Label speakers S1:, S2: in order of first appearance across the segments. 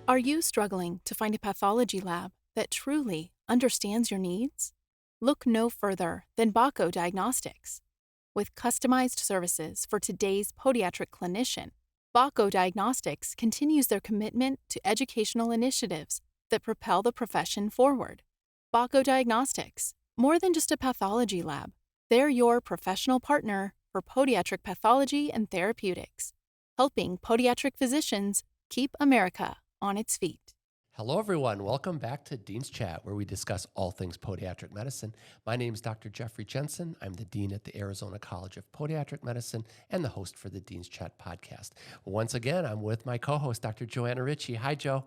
S1: Are you struggling to find a pathology lab that truly understands your needs? Look no further than Bako Diagnostics. With customized services for today's podiatric clinician, Bako Diagnostics continues their commitment to educational initiatives that propel the profession forward. Bako Diagnostics, more than just a pathology lab, they're your professional partner for podiatric pathology and therapeutics, helping podiatric physicians keep America on its feet.
S2: Hello, everyone. Welcome back to Dean's Chat, where we discuss all things podiatric medicine. My name is Dr. Jeffrey Jensen. I'm the Dean at the Arizona College of Podiatric Medicine and the host for the Dean's Chat podcast. Once again, I'm with my co-host, Dr. Johana Richey. Hi, Joe.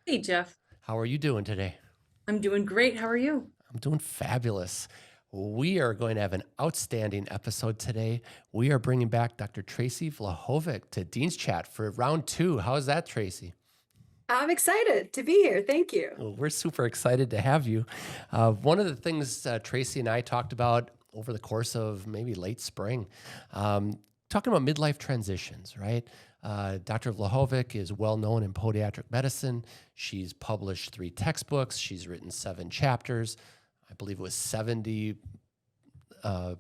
S3: Hey, Jeff.
S2: How are you doing today?
S3: I'm doing great. How are you?
S2: I'm doing fabulous. We are going to have an outstanding episode today. We are bringing back Dr. Tracey Vlahovic to Dean's Chat for round 2. How's that, Tracey?
S4: I'm excited to be here. Thank you.
S2: Well, we're super excited to have you. One of the things Tracey and I talked about over the course of maybe late spring, talking about midlife transitions, right? Dr. Vlahovic is well known in podiatric medicine. She's published 3 textbooks. She's written 7 chapters. I believe it was 70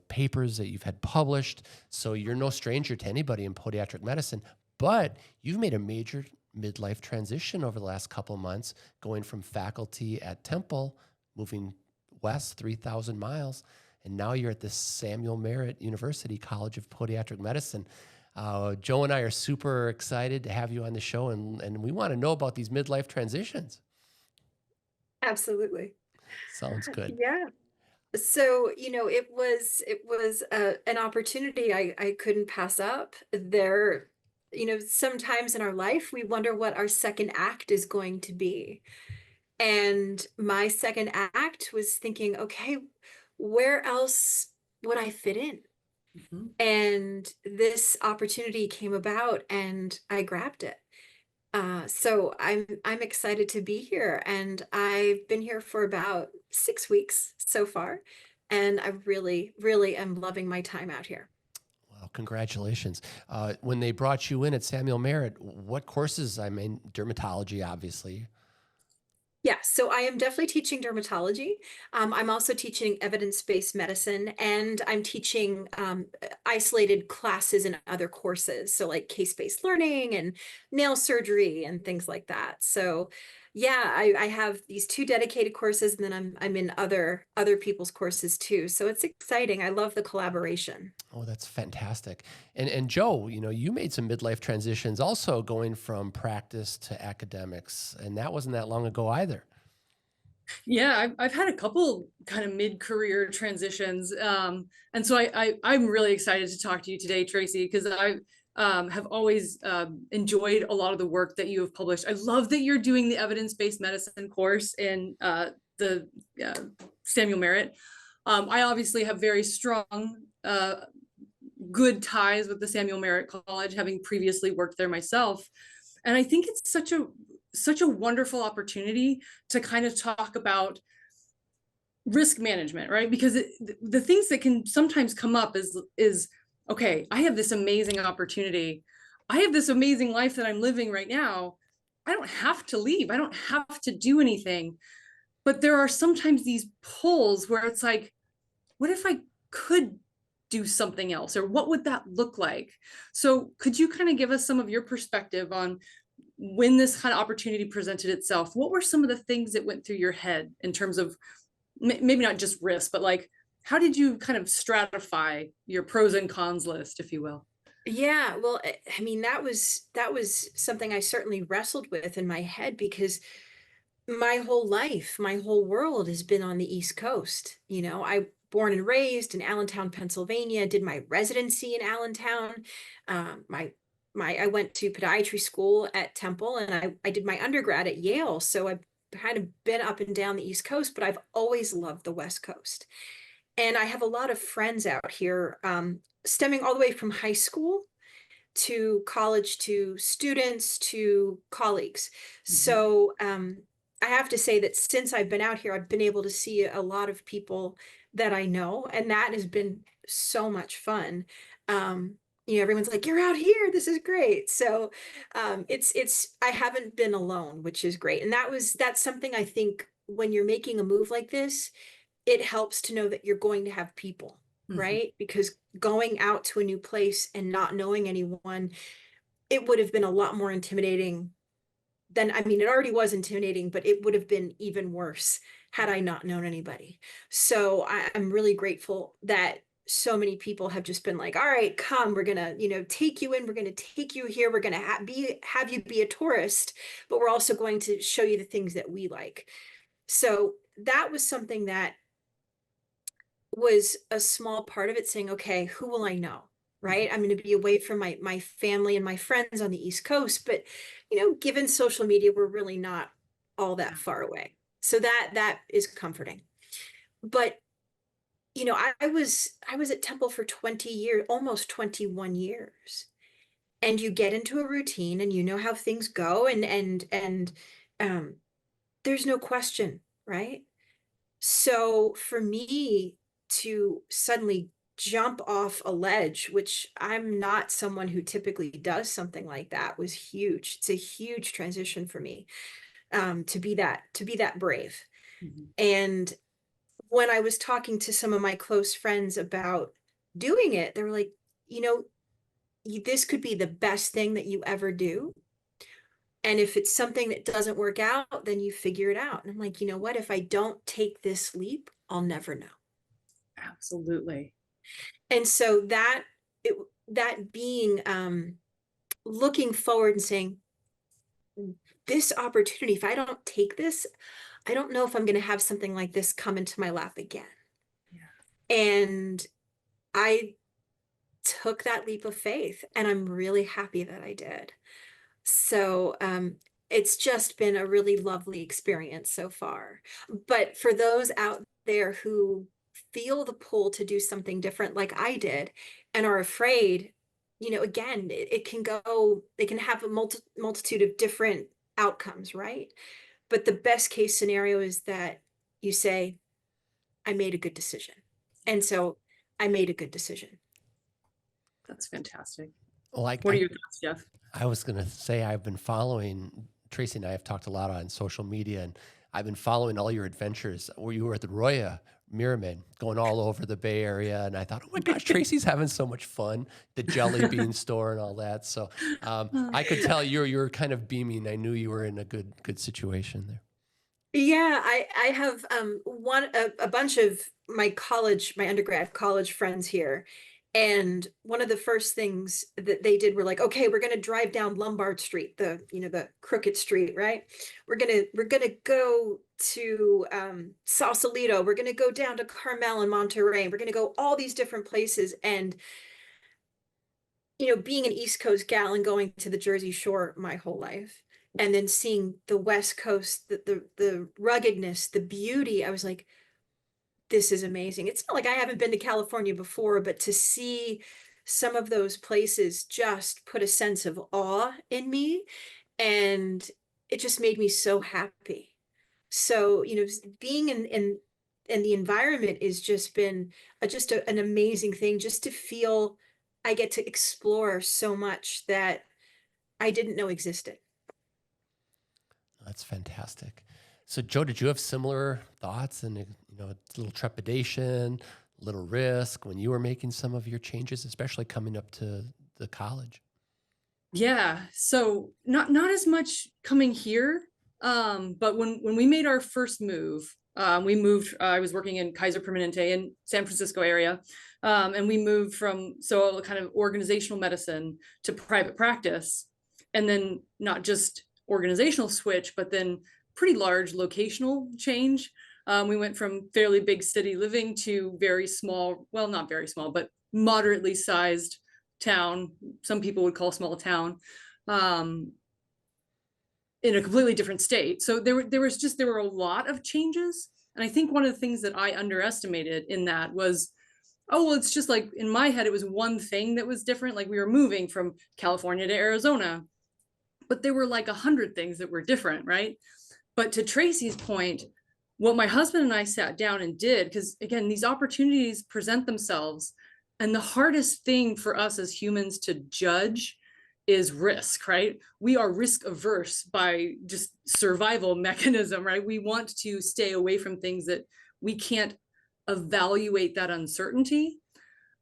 S2: papers that you've had published. So you're no stranger to anybody in podiatric medicine, but you've made a major midlife transition over the last couple of months, going from faculty at Temple, moving west 3,000 miles, and now you're at the Samuel Merritt University College of Podiatric Medicine. Joe and I are super excited to have you on the show, and we want to know about these midlife transitions.
S4: Absolutely.
S2: Sounds good.
S4: Yeah. So, it was an opportunity I couldn't pass up. Sometimes in our life, we wonder what our second act is going to be. And my second act was thinking, okay, where else would I fit in?
S3: Mhm.
S4: And this opportunity came about and I grabbed it. So I'm excited to be here, and I've been here for about 6 weeks so far, and I really, really am loving my time out here.
S2: Well, congratulations. When they brought you in at Samuel Merritt, what courses? I mean, dermatology, obviously.
S4: Yeah, so I am definitely teaching dermatology. I'm also teaching evidence-based medicine, and I'm teaching isolated classes and other courses, so like case-based learning and nail surgery and things like that. So, yeah, I have these 2 dedicated courses, and then I'm in other people's courses too. So it's exciting. I love the collaboration.
S2: Oh, that's fantastic. And Joe, you made some midlife transitions also going from practice to academics, and that wasn't that long ago either.
S3: Yeah, I've had a couple kind of mid-career transitions. And so I'm really excited to talk to you today, Tracey, because I have always enjoyed a lot of the work that you have published. I love that you're doing the evidence-based medicine course in the Samuel Merritt. I obviously have very strong good ties with the Samuel Merritt College, having previously worked there myself. And I think it's such a wonderful opportunity to kind of talk about risk management, right? Because the things that can sometimes come up is okay, I have this amazing opportunity. I have this amazing life that I'm living right now. I don't have to leave. I don't have to do anything. But there are sometimes these pulls where it's like, what if I could do something else, or what would that look like? So could you kind of give us some of your perspective on when this kind of opportunity presented itself? What were some of the things that went through your head in terms of maybe not just risk, but like, how did you kind of stratify your pros and cons list, if you will?
S4: Yeah, well, I mean, that was something I certainly wrestled with in my head because my whole life, my whole world has been on the East Coast. I born and raised in Allentown, Pennsylvania, did my residency in Allentown. I went to podiatry school at Temple, and I did my undergrad at Yale. So I've kind of been up and down the East Coast, but I've always loved the West Coast. And I have a lot of friends out here, stemming all the way from high school to college to students to colleagues. So I have to say that since I've been out here, I've been able to see a lot of people that I know, and that has been so much fun. you know, everyone's like, you're out here, this is great. So I haven't been alone, which is great. And that's something I think when you're making a move like this, it helps to know that you're going to have people,
S3: Mhm.
S4: right? Because going out to a new place and not knowing anyone, it would have been a lot more intimidating than, I mean, it already was intimidating, but it would have been even worse had I not known anybody. So I'm really grateful that so many people have just been like, all right, come, we're gonna, you know, take you in, we're gonna take you here, we're gonna have you be a tourist, but we're also going to show you the things that we like. So that was something that was a small part of it, saying, okay, who will I know? Right. I'm going to be away from my family and my friends on the East Coast, but you know, given social media, we're really not all that far away. So that is comforting. But you know, I was at Temple for 20 years, almost 21 years. And you get into a routine and you know how things go, and um there's no question, right? So for me to suddenly jump off a ledge, which I'm not someone who typically does something like that, was huge. It's a huge transition for me, to be that brave.
S3: Mhm.
S4: And when I was talking to some of my close friends about doing it, they were like, you know, this could be the best thing that you ever do. And if it's something that doesn't work out, then you figure it out. And I'm like, you know what? If I don't take this leap, I'll never know.
S3: Absolutely.
S4: And so it, that being looking forward and saying, this opportunity, if I don't take this, I don't know if I'm going to have something like this come into my lap again.
S3: Yeah.
S4: And I took that leap of faith, and I'm really happy that I did. So it's just been a really lovely experience so far. But for those out there who feel the pull to do something different, like I did, and are afraid, you know, again, it can go, they can have a multitude of different outcomes, right? But the best case scenario is that you say, I made a good decision. And so I made a good decision.
S3: That's fantastic.
S2: Well,
S3: What are your thoughts, Jeff?
S2: I was going to say I've been following Tracey and I have talked a lot on social media, and I've been following all your adventures where you were at the Roya Pyramid, going all over the Bay Area, and I thought, oh my gosh, Tracey's having so much fun. The jelly bean store and all that. So I could tell you were kind of beaming. I knew you were in a good situation there.
S4: Yeah, I have a bunch of my undergrad college friends here. And one of the first things that they did were like, okay, we're gonna drive down Lombard Street, the crooked street, right? We're gonna go to Sausalito, we're gonna go down to Carmel and Monterey, we're gonna go all these different places. And you know, being an East Coast gal and going to the Jersey Shore my whole life, and then seeing the West Coast, the ruggedness, the beauty, I was like, this is amazing. It's not like I haven't been to California before, but to see some of those places just put a sense of awe in me, and it just made me so happy. So, you know, being in the environment is just been an amazing thing, just to feel I get to explore so much that I didn't know existed.
S2: That's fantastic. So, Joe, did you have similar thoughts and a little trepidation, little risk when you were making some of your changes, especially coming up to the college?
S3: Yeah, so not as much coming here, but when we made our first move, we moved. I was working in Kaiser Permanente in San Francisco area, and we moved from kind of organizational medicine to private practice, and then not just organizational switch, but then pretty large locational change. We went from fairly big city living to very small, well, not very small, but moderately sized town, some people would call small town, um, in a completely different state. So there were a lot of changes. And I think one of the things that I underestimated in that was, oh, well, it's just like in my head, it was one thing that was different. Like we were moving from California to Arizona, but there were like 100 things that were different, right? But to Tracey's point, what my husband and I sat down and did, because again, these opportunities present themselves And the hardest thing for us as humans to judge is risk, right? We are risk averse by just survival mechanism, right? We want to stay away from things that we can't evaluate that uncertainty.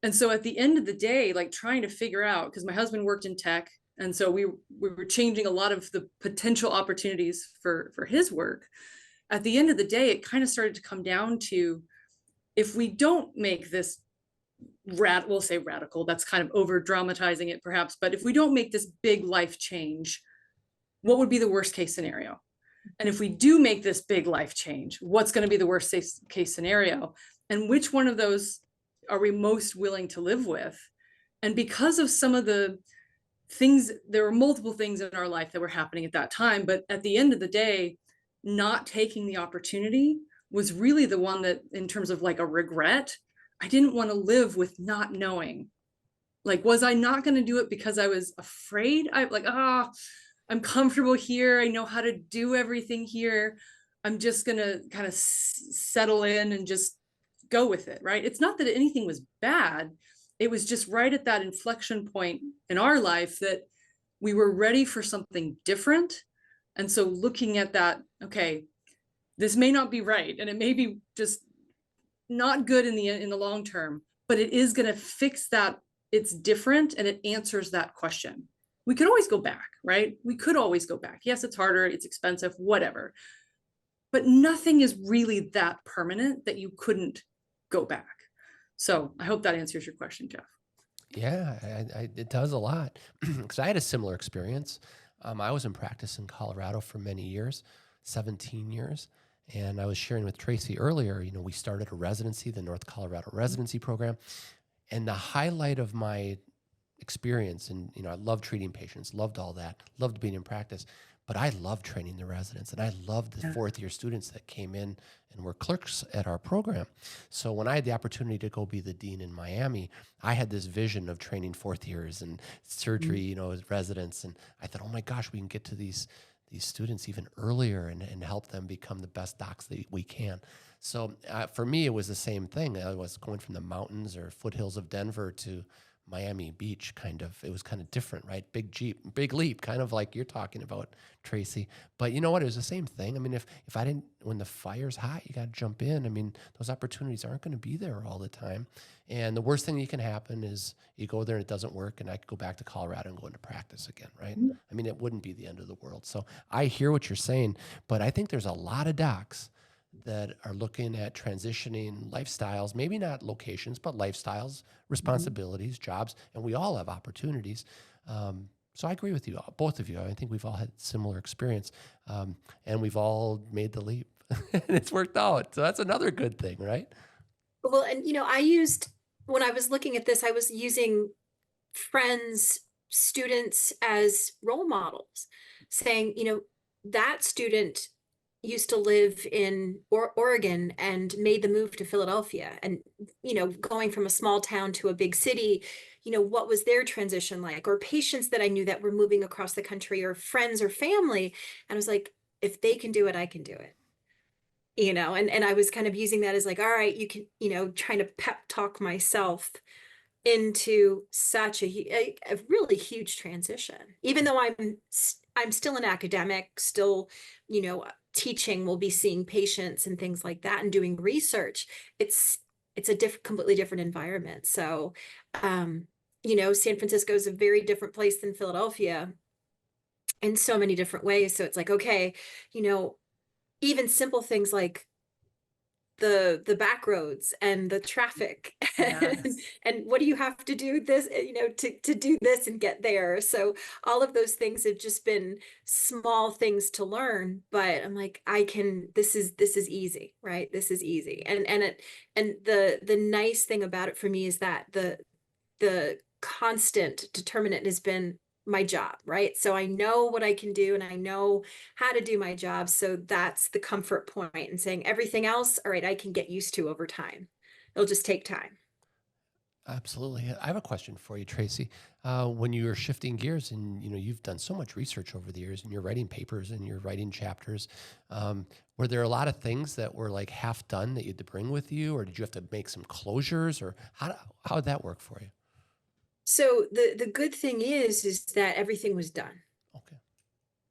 S3: And so at the end of the day, like trying to figure out, because my husband worked in tech, and so we were changing a lot of the potential opportunities for his work. At the end of the day, it kind of started to come down to, if we don't make this we'll say radical, that's kind of over dramatizing it perhaps, but if we don't make this big life change, what would be the worst case scenario? And if we do make this big life change, what's going to be the worst case scenario? And which one of those are we most willing to live with? And because of some of the things, there were multiple things in our life that were happening at that time, but at the end of the day, not taking the opportunity was really the one that, in terms of like a regret, I didn't want to live with not knowing. Like, was I not going to do it because I was afraid? I'm comfortable here. I know how to do everything here. I'm just going to kind of settle in and just go with it, right? It's not that anything was bad. It was just right at that inflection point in our life that we were ready for something different. And so looking at that, okay, this may not be right, and it may be just not good in the long term, but it is going to fix that. It's different, and it answers that question. We could always go back, right? We could always go back. Yes, it's harder, it's expensive, whatever. But nothing is really that permanent that you couldn't go back. So I hope that answers your question, Jeff.
S2: Yeah, it does a lot. Because I had a similar experience. I was in practice in Colorado for many years, 17 years. And I was sharing with Tracey earlier, we started a residency, the North Colorado residency program. And the highlight of my experience, and I loved treating patients, loved all that, loved being in practice, but I loved training the residents, and I loved the fourth year students that came in and were clerks at our program. So when I had the opportunity to go be the dean in Miami, I had this vision of training fourth years and surgery, as residents, and I thought, oh my gosh, we can get to these students even earlier and help them become the best docs that we can. So for me, it was the same thing. I was going from the mountains or foothills of Denver to Miami Beach, it was kind of different, right? Big leap, kind of like you're talking about, Tracey. But you know what? It was the same thing. I mean, if I didn't, when the fire's hot, you got to jump in. I mean, those opportunities aren't going to be there all the time. And the worst thing that can happen is you go there and it doesn't work, and I could go back to Colorado and go into practice again, right? I mean, it wouldn't be the end of the world. So I hear what you're saying, but I think there's a lot of docs that are looking at transitioning lifestyles, maybe not locations, but lifestyles, responsibilities, jobs, and we all have opportunities. So I agree with you, both of you. I think we've all had similar experience, and we've all made the leap, and it's worked out. So that's another good thing, right?
S4: Well, and when I was looking at this, I was using friends, students as role models, saying, that student used to live in Oregon and made the move to Philadelphia, and going from a small town to a big city, what was their transition like? Or patients that I knew that were moving across the country, or friends or family, and I was like, if they can do it, I can do it. And I was kind of using that as like, all right, you can, trying to pep talk myself into such a really huge transition, even though I'm still an academic, still, teaching, we'll be seeing patients and things like that and doing research. It's a completely different environment. So, San Francisco is a very different place than Philadelphia in so many different ways. So it's like, okay, even simple things like the back roads and the traffic,
S3: Yes.
S4: and what do you have to do this, to do this and get there. So all of those things have just been small things to learn, but I'm like, this is easy, right? This is easy. And the nice thing about it for me is that the constant determinant has been my job, right? So I know what I can do and I know how to do my job. So that's the comfort point, and saying everything else, all right, I can get used to over time. It'll just take time.
S2: Absolutely. I have a question for you, Tracy. When you are shifting gears, and you've done so much research over the years, and you're writing papers and you're writing chapters, were there a lot of things that were like half done that you had to bring with you, or did you have to make some closures, or how did that work for you?
S4: So the good thing is that everything was done.
S2: Okay.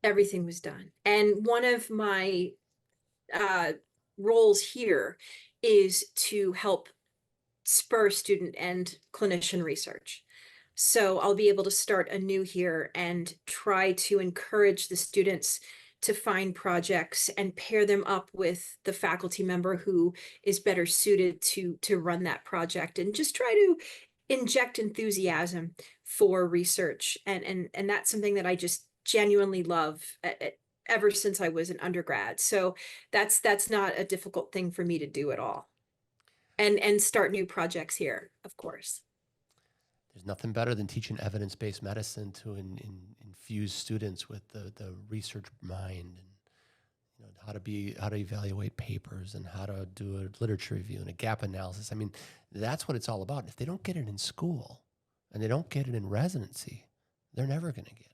S4: Everything was done. And one of my uh, roles here is to help spur student and clinician research. So I'll be able to start anew here and try to encourage the students to find projects and pair them up with the faculty member who is better suited to run that project, and just try to inject enthusiasm for research. And that's something that I just genuinely love ever since I was an undergrad. So that's not a difficult thing for me to do at all. And start new projects here, of course.
S2: There's nothing better than teaching evidence-based medicine to infuse students with the research mind, and how to evaluate papers, and how to do a literature review and a gap analysis. I mean, that's what it's all about. If they don't get it in school and they don't get it in residency, they're never going to get it.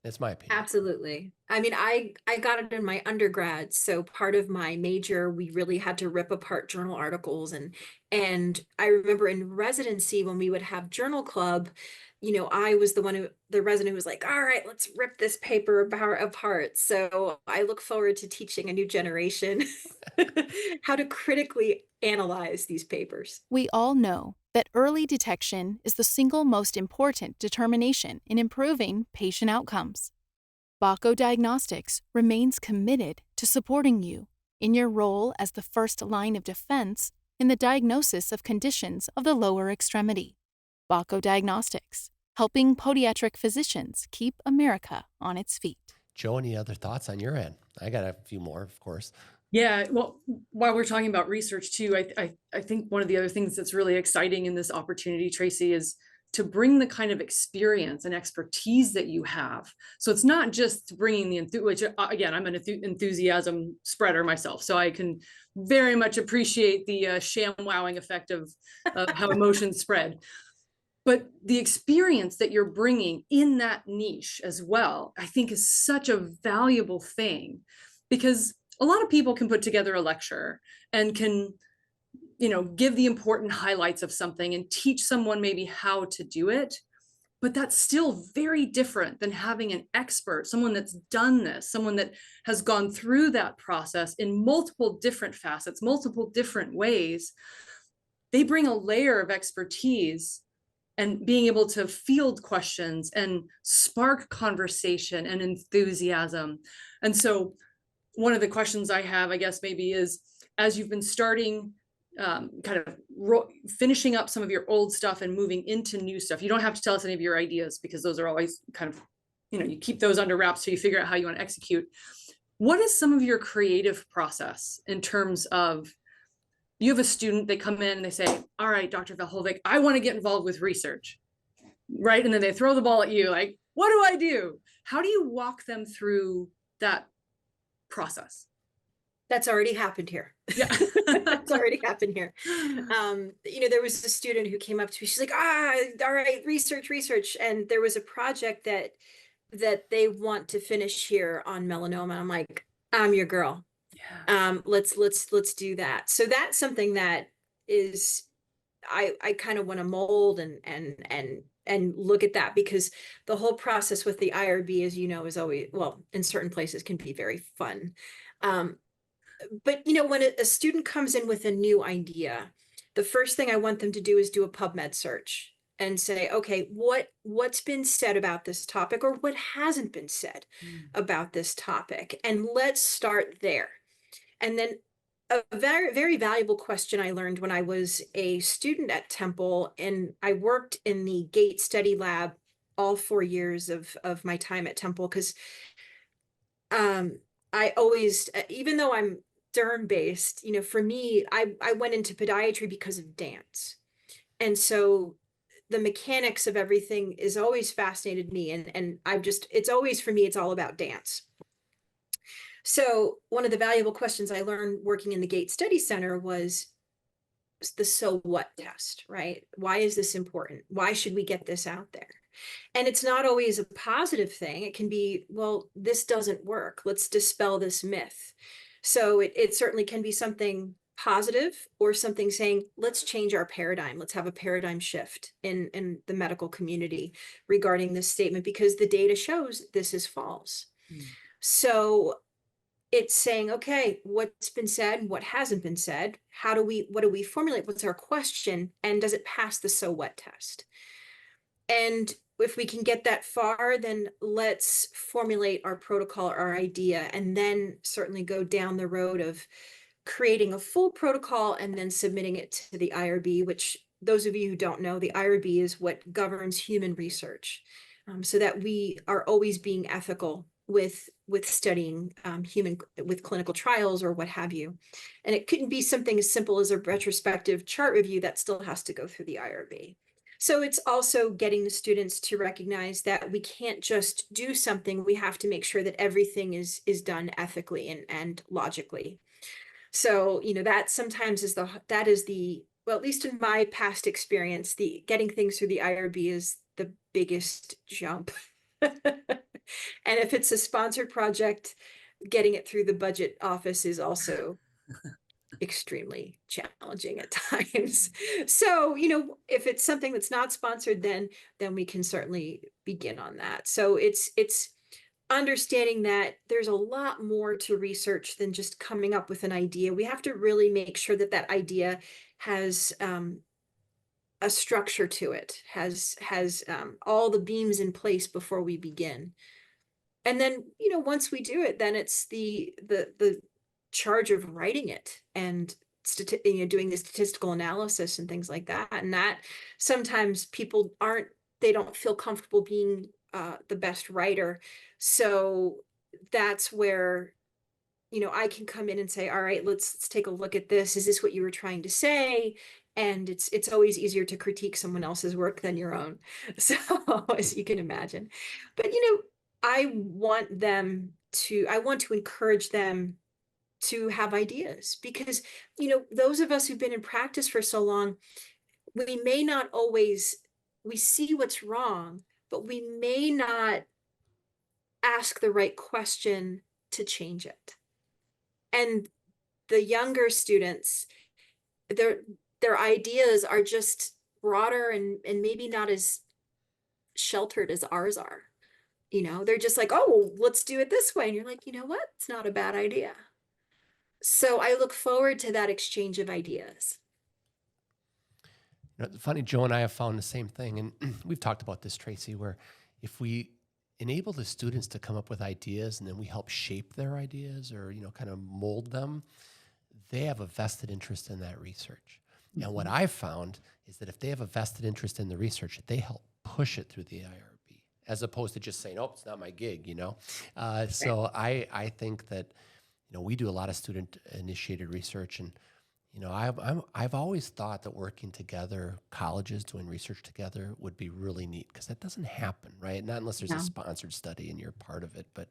S2: That's my opinion.
S4: Absolutely. I mean, I got it in my undergrad. So part of my major, we really had to rip apart journal articles. And I remember in residency when we would have journal club, I was the resident who was like, all right, let's rip this paper apart. So I look forward to teaching a new generation how to critically analyze these papers.
S1: We all know that early detection is the single most important determination in improving patient outcomes. Bako Diagnostics remains committed to supporting you in your role as the first line of defense in the diagnosis of conditions of the lower extremity. Bako Diagnostics, helping podiatric physicians keep America on its feet.
S2: Joe, any other thoughts on your end? I got a few more, of course.
S3: Yeah, well, while we're talking about research too, I think one of the other things that's really exciting in this opportunity, Tracy, is to bring the kind of experience and expertise that you have. So it's not just bringing which again, I'm an enthusiasm spreader myself, so I can very much appreciate the sham wowing effect of how emotions spread. But the experience that you're bringing in that niche as well, I think is such a valuable thing, because a lot of people can put together a lecture and can, give the important highlights of something and teach someone maybe how to do it. But that's still very different than having an expert, someone that's done this, someone that has gone through that process in multiple different facets, multiple different ways. They bring a layer of expertise and being able to field questions and spark conversation and enthusiasm. And so one of the questions I have, I guess, maybe is, as you've been starting, kind of finishing up some of your old stuff and moving into new stuff, you don't have to tell us any of your ideas, because those are always kind of, you keep those under wraps so you figure out how you want to execute. What is some of your creative process in terms of, you have a student, they come in and they say, all right, Dr. Vlahovic, I want to get involved with research, right? And then they throw the ball at you, like, what do I do? How do you walk them through that process?
S4: That's already happened here.
S3: Yeah.
S4: That's already happened here. There was a student who came up to me. She's like, all right, research. And there was a project that they want to finish here on melanoma. I'm like, I'm your girl.
S3: Yeah.
S4: Let's do that. So that's something that is, I kind of want to mold and look at that, because the whole process with the IRB, as you know, is always, well, in certain places can be very fun. But when a student comes in with a new idea, the first thing I want them to do is do a PubMed search and say, okay, what's been said about this topic, or what hasn't been said about this topic? And let's start there. And then a very, very valuable question I learned when I was a student at Temple, and I worked in the gait study lab all 4 years of my time at Temple, because I always, even though I'm derm based, for me, I went into podiatry because of dance. And so the mechanics of everything is always fascinated me. And it's always, for me, it's all about dance. So one of the valuable questions I learned working in the Gait Study Center was, the so what test, right? Why is this important? Why should we get this out there? And it's not always a positive thing. It can be, well, this doesn't work. Let's dispel this myth. So it certainly can be something positive or something saying, let's change our paradigm. Let's have a paradigm shift in the medical community regarding this statement because the data shows this is false.
S3: Mm.
S4: So it's saying, okay, what's been said, what hasn't been said, what do we formulate? What's our question? And does it pass the so what test? And if we can get that far, then let's formulate our protocol, our idea, and then certainly go down the road of creating a full protocol and then submitting it to the IRB, which those of you who don't know, the IRB is what governs human research, so that we are always being ethical with studying human with clinical trials or what have you. And it couldn't be something as simple as a retrospective chart review that still has to go through the IRB. So it's also getting the students to recognize that we can't just do something. We have to make sure that everything is done ethically and logically. So, that sometimes is well, at least in my past experience, the getting things through the IRB is the biggest jump. And if it's a sponsored project, getting it through the budget office is also extremely challenging at times. So, if it's something that's not sponsored, then we can certainly begin on that. So it's understanding that there's a lot more to research than just coming up with an idea. We have to really make sure that that idea has a structure to it, has all the beams in place before we begin. And then, once we do it, then it's the charge of writing it and doing the statistical analysis and things like that. And that sometimes people they don't feel comfortable being the best writer. So that's where, I can come in and say, all right, let's take a look at this. Is this what you were trying to say? And it's always easier to critique someone else's work than your own. So as you can imagine, but I want to encourage them to have ideas because, those of us who've been in practice for so long, we may not always, we see what's wrong, but we may not ask the right question to change it. And the younger students, their ideas are just broader and maybe not as sheltered as ours are. They're just like, oh, well, let's do it this way. And you're like, you know what? It's not a bad idea. So I look forward to that exchange of ideas.
S2: It's funny, Joe and I have found the same thing. And we've talked about this, Tracey, where if we enable the students to come up with ideas and then we help shape their ideas or, kind of mold them, they have a vested interest in that research. Mm-hmm. And what I've found is that if they have a vested interest in the research, they help push it through the IRB as opposed to just saying, oh, it's not my gig, So I think that, we do a lot of student-initiated research, and I've always thought that working together, colleges doing research together, would be really neat because that doesn't happen, right? Not unless there's a sponsored study and you're part of it. But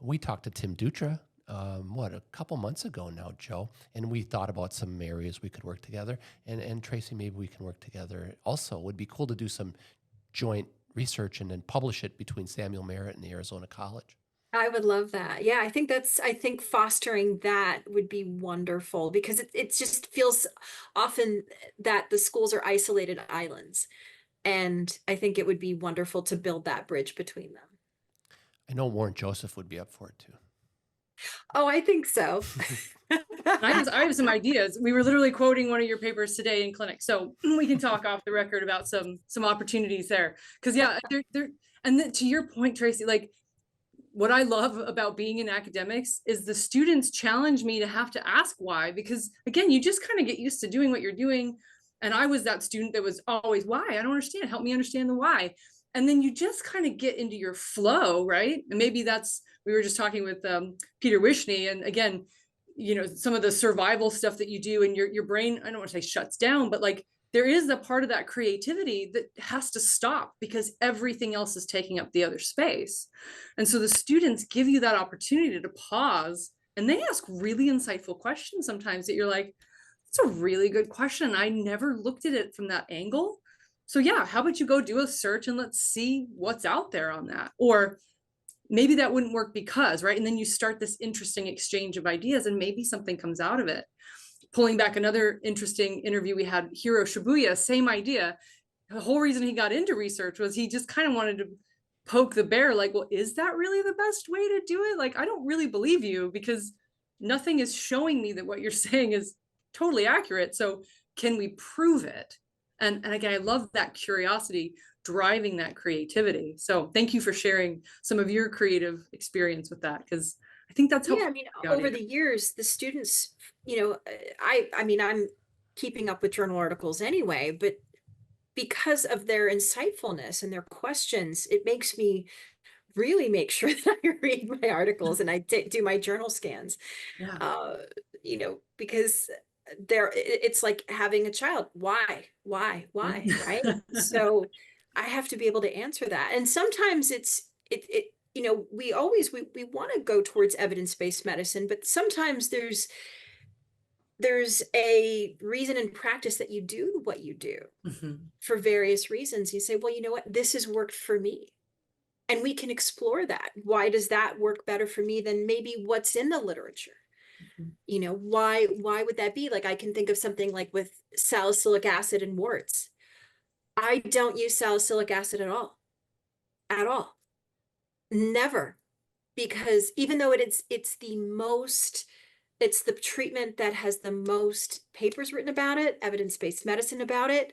S2: we talked to Tim Dutra, a couple months ago now, Joe, and we thought about some areas we could work together. And Tracey, maybe we can work together. Also, it would be cool to do some joint research and then publish it between Samuel Merritt and the Arizona College.
S4: I would love that. Yeah, I think fostering that would be wonderful because it just feels often that the schools are isolated islands. And I think it would be wonderful to build that bridge between them.
S2: I know Warren Joseph would be up for it too.
S4: Oh, I think so.
S3: I have some ideas. We were literally quoting one of your papers today in clinic, so we can talk off the record about some opportunities there. Because and to your point, Tracey, like, what I love about being in academics is the students challenge me to have to ask why, because again, you just kind of get used to doing what you're doing. And I was that student that was always, why? I don't understand. Help me understand the why. And then you just kind of get into your flow, right? And maybe we were just talking with Peter Wishney. And again, some of the survival stuff that you do and your brain, I don't want to say shuts down, but like, there is a part of that creativity that has to stop because everything else is taking up the other space. And so the students give you that opportunity to pause, and they ask really insightful questions sometimes that you're like, It's a really good question. I never looked at it from that angle. So yeah, how about you go do a search and let's see what's out there on that? Or maybe that wouldn't work because, right? And then you start this interesting exchange of ideas and maybe something comes out of it. Pulling back another interesting interview we had, Hiro Shibuya, same idea. The whole reason he got into research was he just kind of wanted to poke the bear, like, well, is that really the best way to do it? Like, I don't really believe you because nothing is showing me that what you're saying is totally accurate. So can we prove it? And again, I love that curiosity driving that creativity. So thank you for sharing some of your creative experience with that, because I think that's
S4: Yeah,
S3: helpful.
S4: I mean, over the years, the students, I mean, I'm keeping up with journal articles anyway, but because of their insightfulness and their questions, it makes me really make sure that I read my articles and I do my journal scans.
S3: Yeah.
S4: Because it's like having a child. Why, right? So I have to be able to answer that. And sometimes we want to go towards evidence-based medicine, but sometimes there's a reason in practice that you do what you do for various reasons. You say, well, you know what, this has worked for me. And we can explore that. Why does that work better for me than maybe what's in the literature? Why would that be? Like, I can think of something like with salicylic acid and warts. I don't use salicylic acid at all. Never. Because even though it's the treatment that has the most papers written about it, evidence-based medicine about it,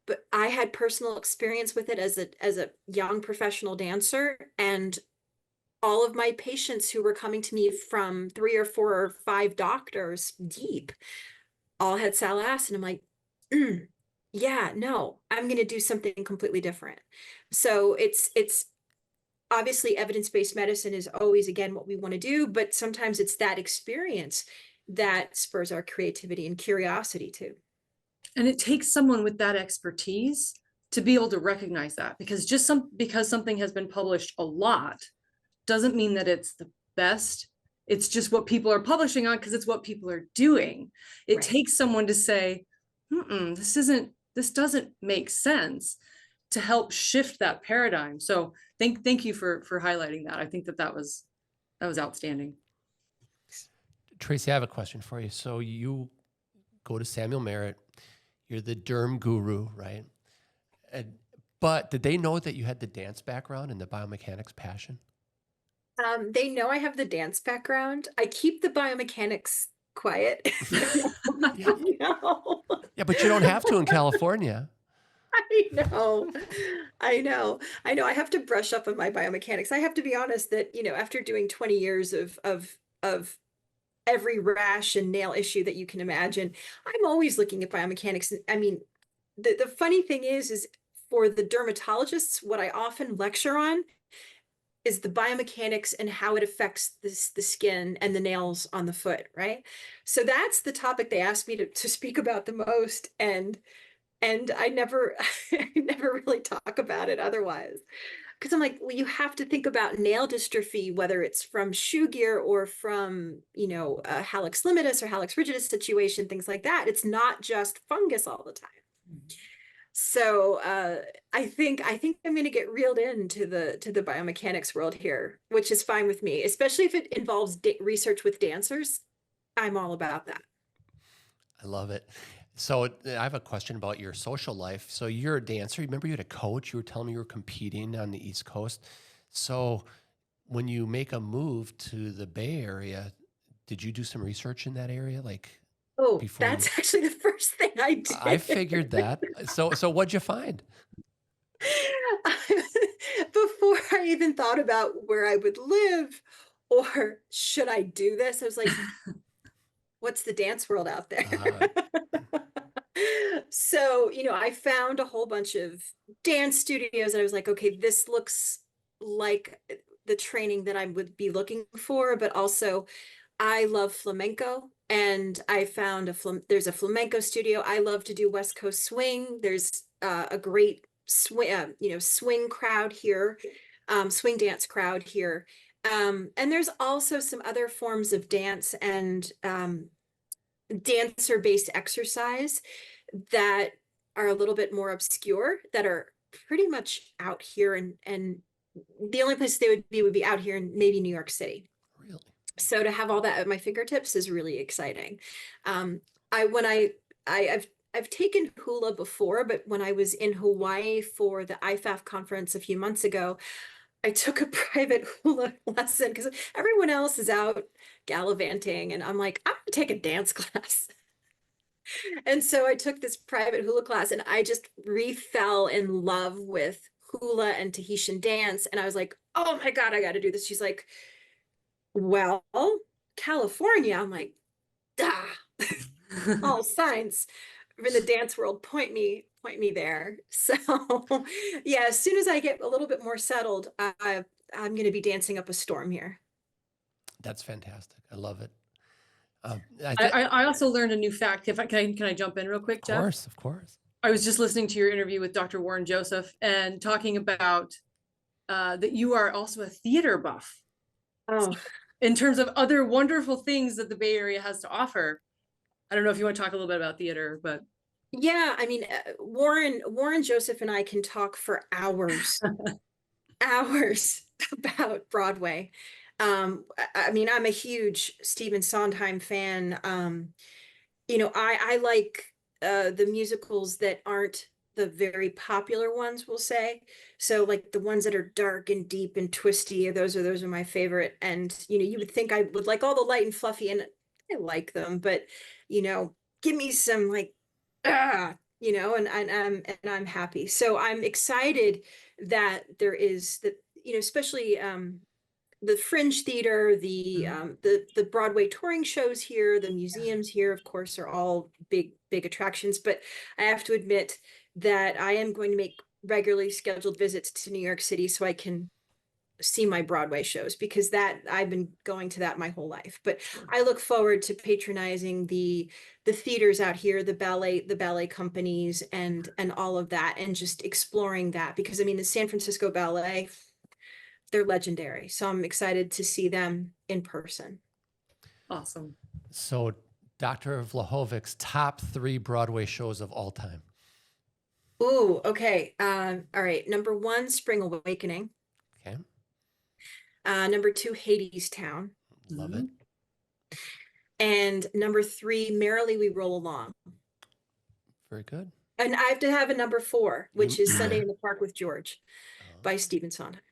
S4: but I had personal experience with it as a young professional dancer, and all of my patients who were coming to me from 3 or 4 or 5 doctors deep all had sal acid. I'm like, yeah, no, I'm going to do something completely different. So it's obviously evidence-based medicine is always, again, what we want to do, but sometimes it's that experience that spurs our creativity and curiosity too.
S3: And it takes someone with that expertise to be able to recognize that, because because something has been published a lot doesn't mean that it's the best. It's just what people are publishing on because it's what people are doing. It
S4: Right.
S3: takes someone to say, this doesn't make sense, to help shift that paradigm. So thank you for highlighting that. I think that was outstanding.
S2: Tracey, I have a question for you. So you go to Samuel Merritt, you're the derm guru, right? But did they know that you had the dance background and the biomechanics passion?
S4: They know I have the dance background. I keep the biomechanics quiet.
S2: Yeah.
S4: No.
S2: Yeah, but you don't have to in California.
S4: I know. I have to brush up on my biomechanics. I have to be honest that, after doing 20 years of every rash and nail issue that you can imagine, I'm always looking at biomechanics. I mean, the funny thing is for the dermatologists, what I often lecture on is the biomechanics and how it affects the skin and the nails on the foot, right? So that's the topic they asked me to speak about the most. And I never I never really talk about it otherwise. Because I'm like, well, you have to think about nail dystrophy, whether it's from shoe gear or from, a hallux limitus or hallux rigidus situation, things like that. It's not just fungus all the time. So I think I'm going to get reeled into the biomechanics world here, which is fine with me, especially if it involves research with dancers. I'm all about that.
S2: I love it. So I have a question about your social life. So you're a dancer. Remember you had a coach. You were telling me you were competing on the East Coast. So when you make a move to the Bay Area, did you do some research in that area? Like,
S4: oh, that's actually the first thing I did.
S2: I figured that. So what'd you find?
S4: Before I even thought about where I would live or should I do this, I was like, what's the dance world out there? So, I found a whole bunch of dance studios and I was like, okay, this looks like the training that I would be looking for, but also I love flamenco, and I found there's a flamenco studio. I love to do West Coast swing. There's a great swing crowd here, swing dance crowd here. And there's also some other forms of dance and dancer-based exercise that are a little bit more obscure, that are pretty much out here, and the only place they would be out here in maybe New York City.
S2: Really?
S4: So to have all that at my fingertips is really exciting. I've taken hula before, but when I was in Hawaii for the IFAF conference a few months ago, I took a private hula lesson because everyone else is out gallivanting, and I'm like, I'm gonna take a dance class. And so I took this private hula class, and I just fell in love with hula and Tahitian dance. And I was like, oh my God, I got to do this. She's like, well, California. I'm like, ah, all signs in the dance world point me there. So yeah, as soon as I get a little bit more settled, I'm going to be dancing up a storm here.
S2: That's fantastic. I love it.
S3: I also learned a new fact. If I can I jump in real quick, Jeff?
S2: Of course.
S3: I was just listening to your interview with Dr. Warren Joseph and talking about that you are also a theater buff.
S4: Oh,
S3: In terms of other wonderful things that the Bay Area has to offer. I don't know if you want to talk a little bit about theater, but
S4: yeah, I mean, Warren Joseph and I can talk for hours, hours about Broadway. I mean, I'm a huge Stephen Sondheim fan. You know, I like the musicals that aren't the very popular ones, we'll say. So like the ones that are dark and deep and twisty, those are my favorite. And you know, you would think I would like all the light and fluffy, and I like them, but you know, give me some like you know, and I'm happy. So I'm excited that there is that, you know, especially the Fringe Theater, the Broadway touring shows here, the museums here, of course, are all big attractions. But I have to admit that I am going to make regularly scheduled visits to New York City so I can see my Broadway shows, because that I've been going to that my whole life. But I look forward to patronizing the theaters out here, the ballet companies, and all of that, and just exploring that, because I mean the San Francisco Ballet, they're legendary. So I'm excited to see them in person.
S3: awesome.
S2: So, Dr. Vlahovic's top 3 Broadway shows of all time.
S4: Ooh, okay. All right. Number 1, Spring Awakening.
S2: Okay.
S4: Number 2, Hades Town.
S2: Love it.
S4: And number 3, Merrily We Roll Along.
S2: Very good.
S4: And I have to have a number 4, which is Sunday in the Park with George by Stephen Sondheim.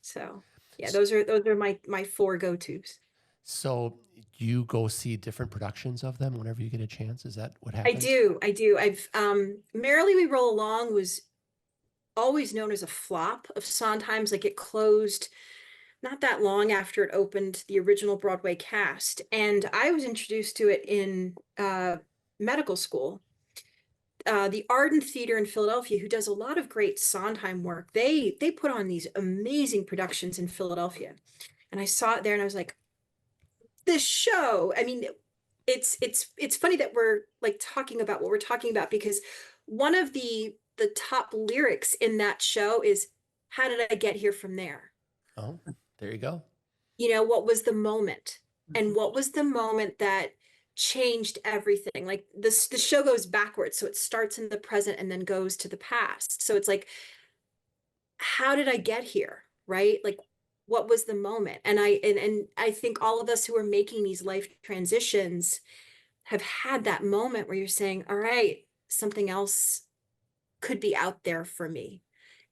S4: So yeah, those are my 4 go-tos.
S2: So you go see different productions of them whenever you get a chance? Is that what happens?
S4: I do. I've Merrily We Roll Along was always known as a flop of Sondheim's. Like, it closed not that long after it opened the original Broadway cast. And I was introduced to it in medical school. The Arden Theater in Philadelphia, who does a lot of great Sondheim work, they put on these amazing productions in Philadelphia. And I saw it there and I was like, this show, I mean, it's funny that we're like talking about what we're talking about, because one of the top lyrics in that show is, how did I get here from there?
S2: Oh, there you go.
S4: You know, what was the moment? And what was the moment that changed everything? Like the show goes backwards. So it starts in the present and then goes to the past. So it's like, how did I get here? Right? Like, what was the moment? And I think all of us who are making these life transitions have had that moment where you're saying, all right, something else could be out there for me.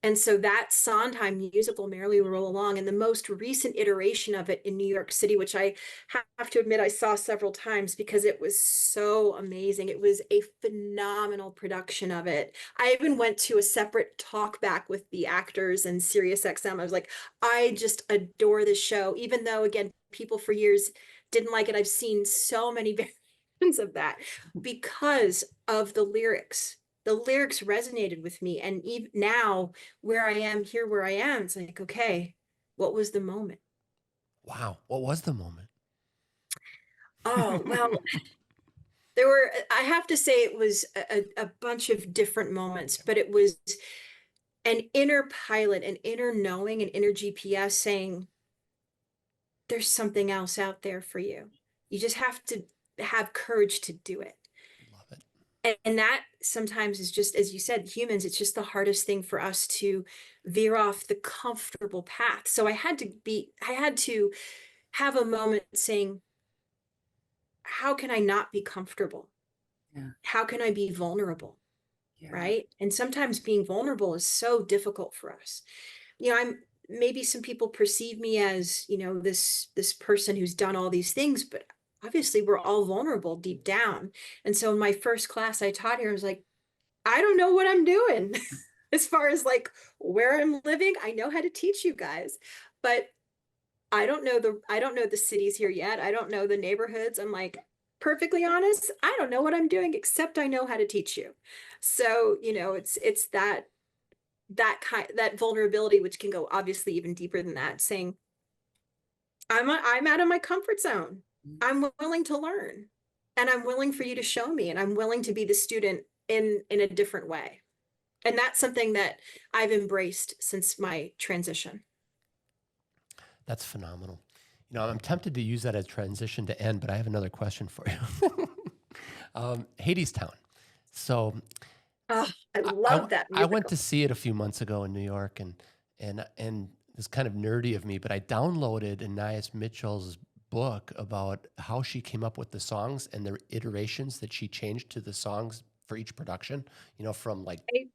S4: And so that Sondheim musical, Merrily We Roll Along, and the most recent iteration of it in New York City, which I have to admit I saw several times because it was so amazing. It was a phenomenal production of it. I even went to a separate talk back with the actors and SiriusXM. I was like, I just adore this show, even though, again, people for years didn't like it. I've seen so many variations of that because of the lyrics. The lyrics resonated with me. And even now, where I am, it's like, okay, what was the moment?
S2: Wow. What was the moment?
S4: Oh, well, I have to say it was a bunch of different moments, but it was an inner pilot, an inner knowing, an inner GPS saying, there's something else out there for you. You just have to have courage to do it.
S2: Love it.
S4: And that sometimes is just, as you said, humans, it's just the hardest thing for us to veer off the comfortable path. So I had to have a moment saying, how can I not be comfortable?
S3: Yeah.
S4: How can I be vulnerable?
S3: Yeah.
S4: Right. And sometimes being vulnerable is so difficult for us. Maybe some people perceive me as, this person who's done all these things, but obviously we're all vulnerable deep down. And so in my first class I taught here, I was like, I don't know what I'm doing as far as like where I'm living. I know how to teach you guys, but I don't know the cities here yet. I don't know the neighborhoods. I'm like, perfectly honest, I don't know what I'm doing, except I know how to teach you. So, it's that vulnerability, which can go obviously even deeper than that, saying, I'm out of my comfort zone. I'm willing to learn, and I'm willing for you to show me, and I'm willing to be the student in a different way. And that's something that I've embraced since my transition.
S2: That's phenomenal. I'm tempted to use that as transition to end, but I have another question for you. Hadestown. So
S4: Oh, I love that
S2: I went
S4: musical.
S2: to see it a few months ago in New York, and it's kind of nerdy of me, but I downloaded Anais Mitchell's book about how she came up with the songs and the iterations that she changed to the songs for each production. From like,
S4: I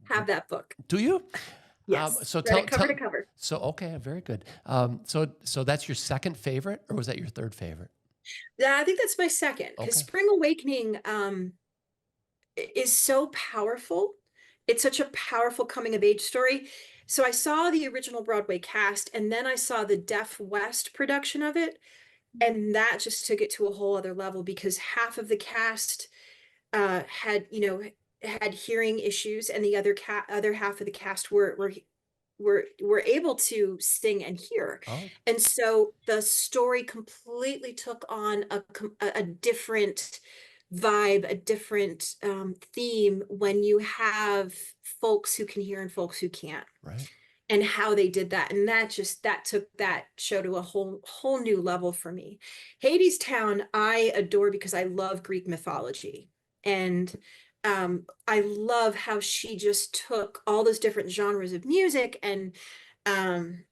S4: have that book.
S2: do you?
S4: Yes.
S2: So
S4: Read it cover to cover.
S2: So okay, very good. So that's your second favorite, or was that your third favorite?
S4: Yeah, I think that's my second, because
S2: Okay.
S4: Spring Awakening is so powerful. It's such a powerful coming of age story. So I saw the original Broadway cast, and then I saw the Deaf West production of it, and that just took it to a whole other level, because half of the cast had hearing issues, and the other half of the cast were able to sing and hear.
S2: Oh,
S4: And so the story completely took on a different vibe, a different theme, when you have folks who can hear and folks who can't,
S2: right.
S4: and how they did that. And that took that show to a whole new level for me. Hadestown I adore because I love Greek mythology. And I love how she just took all those different genres of music um,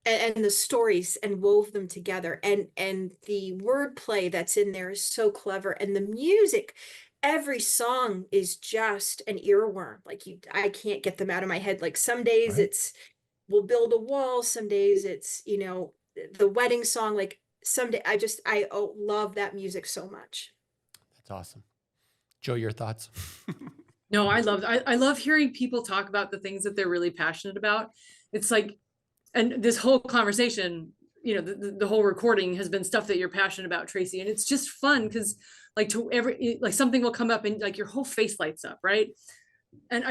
S4: and the stories and wove them together. And the wordplay that's in there is so clever. And the music, every song is just an earworm. Like, I can't get them out of my head. Like, some days
S2: Right.
S4: it's We'll Build a Wall, some days it's, the wedding song. Like, someday I love that music so much.
S2: That's awesome. Joe, your thoughts?
S3: No, I love hearing people talk about the things that they're really passionate about. It's like, and this whole conversation, the whole recording has been stuff that you're passionate about, Tracey. And it's just fun because like something will come up and like your whole face lights up, right? And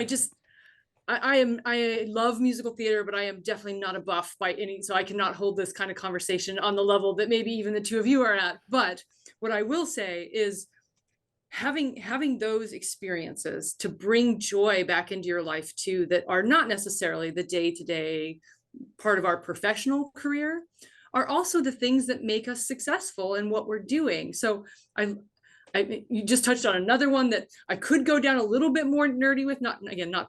S3: I love musical theater, but I am definitely not a buff by any, so I cannot hold this kind of conversation on the level that maybe even the two of you are at. But what I will say is having those experiences to bring joy back into your life too, that are not necessarily the day-to-day part of our professional career, are also the things that make us successful in what we're doing. So you just touched on another one that I could go down a little bit more nerdy with, not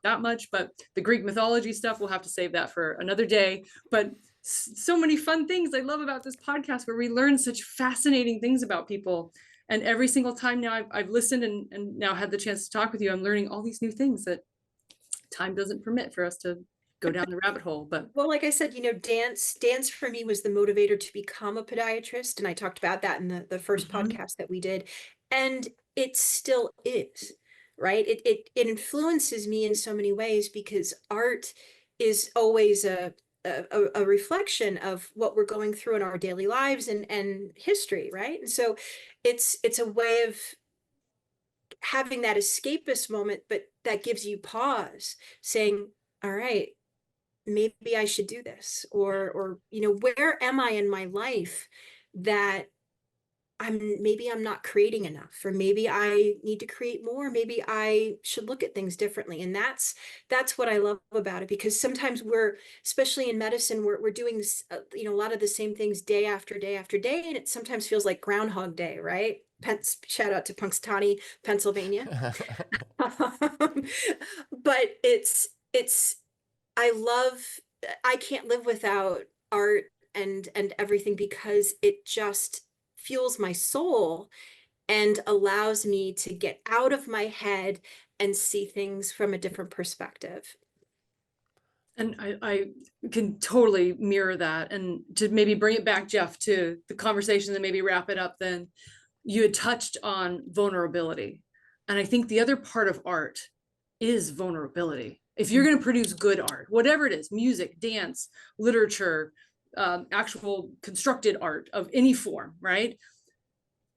S3: that much, but the Greek mythology stuff, we'll have to save that for another day. But so many fun things I love about this podcast, where we learn such fascinating things about people. And every single time now I've listened and now had the chance to talk with you, I'm learning all these new things that time doesn't permit for us to go down the rabbit hole. But
S4: Well, like I said, dance for me was the motivator to become a podiatrist. And I talked about that in the first podcast that we did. And it still is, right? It influences me in so many ways, because art is always a reflection of what we're going through in our daily lives and history, right? And so it's a way of having that escapist moment, but that gives you pause, saying, all right, maybe I should do this, or where am I in my life that maybe I'm not creating enough, or maybe I need to create more, maybe I should look at things differently. And that's what I love about it, because sometimes especially in medicine, we're doing this, a lot of the same things day after day after day, and it sometimes feels like Groundhog Day, right? shout out to Punxsutawney, Pennsylvania. But it's I can't live without art and everything, because it just fuels my soul and allows me to get out of my head and see things from a different perspective.
S3: And I can totally mirror that. And to maybe bring it back, Jeff, to the conversation and maybe wrap it up, then you had touched on vulnerability. And I think the other part of art is vulnerability. If you're going to produce good art, whatever it is, music, dance, literature, actual constructed art of any form, right?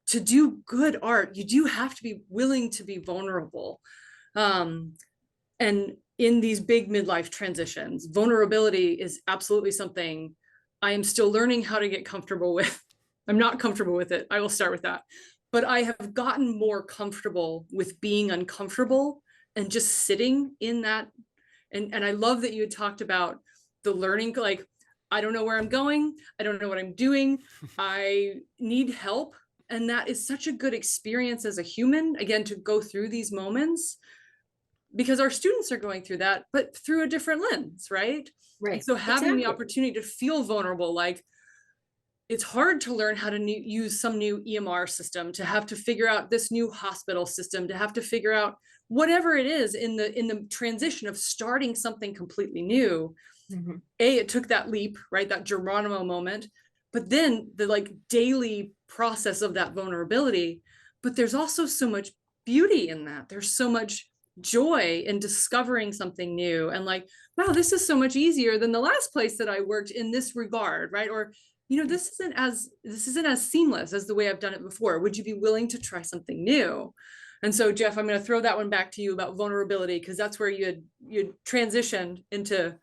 S3: To do good art, you do have to be willing to be vulnerable. And in these big midlife transitions, vulnerability is absolutely something I am still learning how to get comfortable with. I'm not comfortable with it. I will start with that. But I have gotten more comfortable with being uncomfortable and just sitting in that. And I love that you had talked about the learning, like, I don't know where I'm going. I don't know what I'm doing. I need help. And that is such a good experience as a human, again, to go through these moments, because our students are going through that, but through a different lens, right?
S4: Right.
S3: And so having the
S4: Exactly.
S3: opportunity to feel vulnerable, like, it's hard to learn how to use some new EMR system, to have to figure out this new hospital system, to have to figure out whatever it is in the transition of starting something completely new.
S4: Mm-hmm.
S3: It took that leap, right? That Geronimo moment, but then the like daily process of that vulnerability. But there's also so much beauty in that. There's so much joy in discovering something new, and like, wow, this is so much easier than the last place that I worked in this regard, right? Or, this isn't as seamless as the way I've done it before. Would you be willing to try something new? And so, Jeff, I'm going to throw that one back to you about vulnerability, because that's where you had transitioned into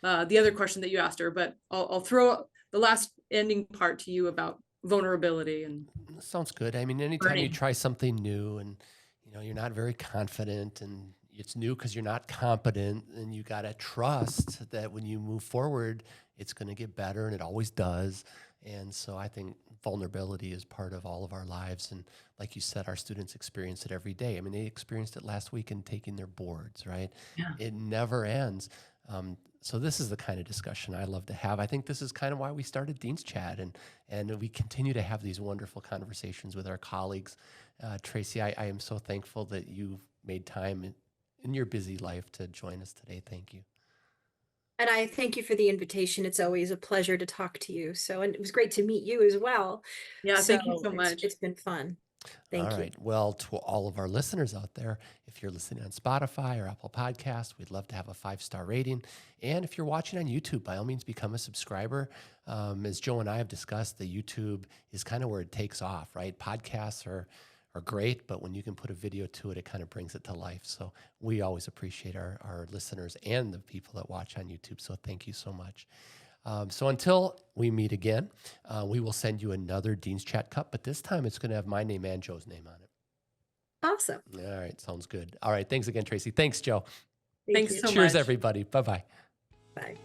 S3: the other question that you asked her. But I'll throw the last ending part to you about vulnerability. And
S2: Sounds good. I mean, anytime you
S3: learning.
S2: try something new and you're not very confident and it's new because you're not competent, and you got to trust that when you move forward, it's going to get better, and it always does. And so I think vulnerability is part of all of our lives. And like you said, our students experience it every day. I mean, they experienced it last week in taking their boards, right?
S3: Yeah.
S2: It never ends. So this is the kind of discussion I love to have. I think this is kind of why we started Dean's Chat, and we continue to have these wonderful conversations with our colleagues. Tracey, I am so thankful that you made time in your busy life to join us today. Thank you.
S4: And I thank you for the invitation. It's always a pleasure to talk to you. So, and it was great to meet you as well.
S3: Yeah,
S4: So
S3: thank you so much.
S4: it's been fun. Thank
S2: All
S4: you.
S2: right. Well, to all of our listeners out there, if you're listening on Spotify or Apple Podcasts, we'd love to have a 5-star rating. And if you're watching on YouTube, by all means, become a subscriber. As Joe and I have discussed, the YouTube is kind of where it takes off, right? Podcasts are great, but when you can put a video to it, it kind of brings it to life. So we always appreciate our listeners and the people that watch on YouTube. So thank you so much. So until we meet again, we will send you another Dean's Chat cup, but this time it's going to have my name and Joe's name on it.
S4: Awesome.
S2: All right. Sounds good. All right. Thanks again, Tracey. Thanks, Joe.
S4: Thank
S3: Thanks
S4: you.
S3: so much.
S2: Cheers, everybody. Bye-bye.
S4: Bye.